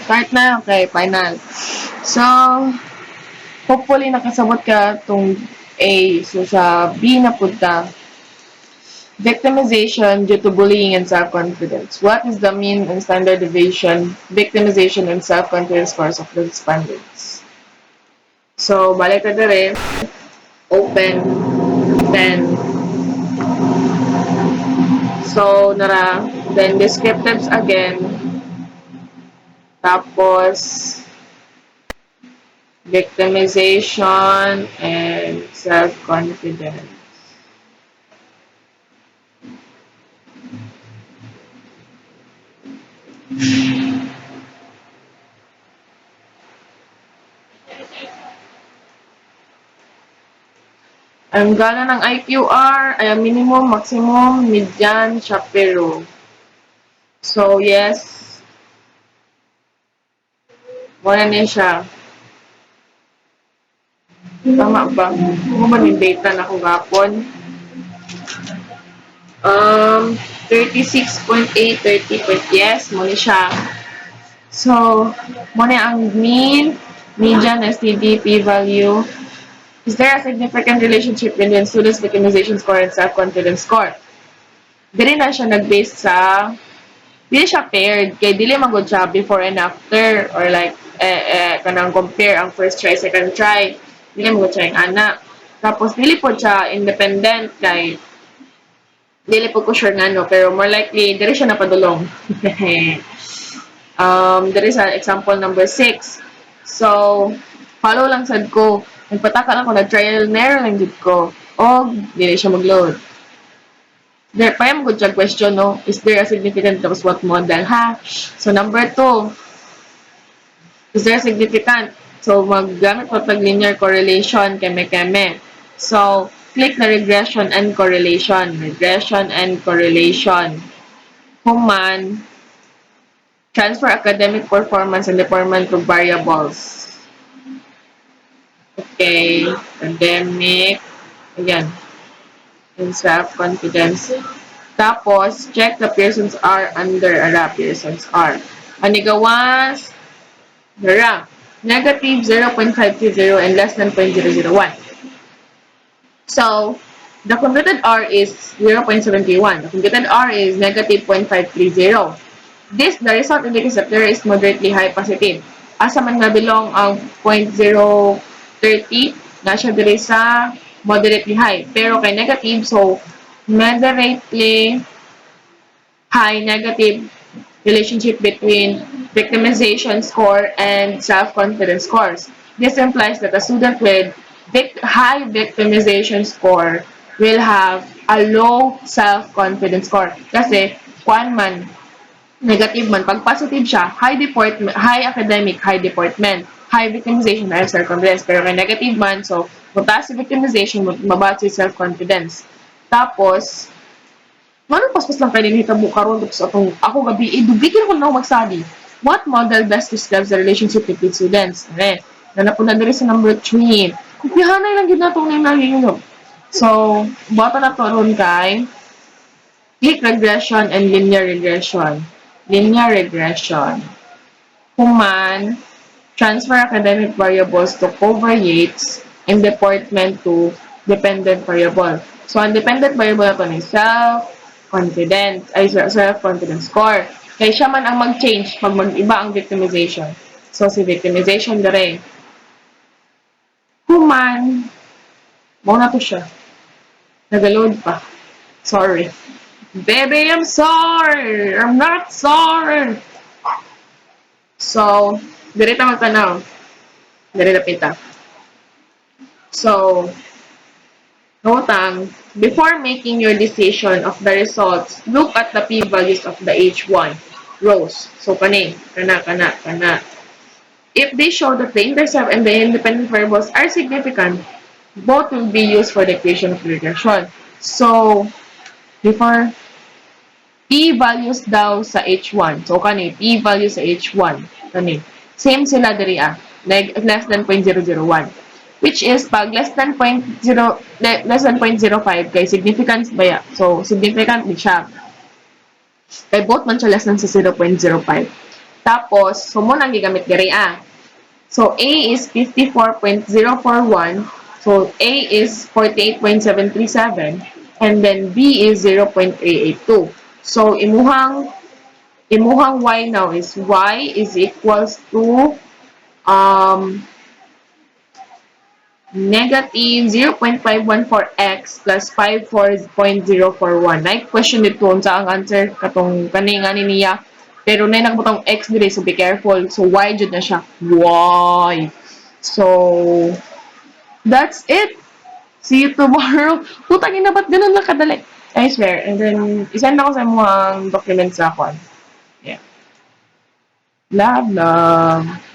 Start na. Okay, final. So, hopefully nakasabot ka tong A. So, sa B na punta, victimization due to bullying and self-confidence. What is the mean and standard deviation, victimization and self-confidence scores of the respondents? So, balik na rin. Open 10. So, nara. Then, descriptives again. Tapos, victimization and self-confidence. Ang gala ng IQR ay minimum, maximum, median, Shapiro. So, yes. Wala niya siya. Tama ba? Ano ba yung data na kung 36.8, 30. Yes, muna siya. So, muna ang mean, median, STD, p-value. Is there a significant relationship between students' victimization score and self-confidence score? Dili na siya nag-base sa, dili siya paired, kaya dili magod siya before and after, or like, kanang compare ang first try, second try, dili magod siya yung anak. Tapos, dili po siya independent, kay dili po ko sure nga no, pero more likely, dili siya napadulong. There is an example number 6. So, follow lang sad ko. Nagpataka lang ko, nag-trial and error lang dito ko. O, dili siya mag-load. There, pa yung good job question, no? Is there a significant tapos what model, ha? So, number 2. Is there a significant? So, maggamit po pag linear correlation, keme-keme. So, click na regression and correlation. Regression and correlation. Human, transfer academic performance and department to variables. Okay, academic, ayan, and self-confidence. Tapos, check the Pearson's R under Pearson's R. Manigawas, nara, negative 0.530 and less than 0.001. So, the computed R is 0.71. The computed R is negative 0.530. The result indicates that there is moderately high positive. Asa man nga belong ang 0.030, na siya diri sa moderately high. Pero kay negative, so moderately high negative relationship between victimization score and self-confidence scores. This implies that a student with high victimization score will have a low self-confidence score. Kasi, kuan man, negative man, pag positive siya, high academic, high deportment, high victimization, high self-confidence. Pero kay negative man, so, mataas si victimization, mababa si self-confidence. Tapos, ano paspas lang kayo nilitabo karon tapos ako gabi, dubigin ko na mag-study. What model best describes the relationship between students? Nanapon na diri sa number 3. Kupihanay lang yun na itong nangyayon. So, bata na to ron kay click regression and linear regression. Linear regression. Human, transfer academic variables to covariates and deportment to dependent variable. So, ang dependent variable na ito ni self-confidence score. Kaya siya man ang mag-change pag mag-iba ang victimization. So, si victimization dire. Human, muna to siya. Nag-load pa. Sorry. Baby, I'm sorry. I'm not sorry. So, dire ta magtanaw. Dire pita. So, notang, before making your decision of the results, look at the p-values of the H1 rows. So, kana. If they show that the intercept and the independent variables are significant, both will be used for the equation of regression. So, before p-values daw sa H1. So, p-values sa H1. Same sila diri less than 0.001. Which is, pag less than 0.05, kay significance ba ya? So, significant din siya. Kay both man siya less than sa 0.05. Tapos, so mo nang gigamit diri So, A is 54.041. So, A is 48.737. And then, B is 0.382. So, imuhang Y now is Y is equals to um, negative 0.514x plus 54.041. Like, question dito sa ang answer katong kaninga ni niya. Pero na nakabutang x dire, so be careful. So, Y jud na siya. Y. So, that's it. See you tomorrow. Putang ina, ba't ganun lang kadali? I swear. And then, isend ako sa mga documents sa ako. Yeah. Love, love.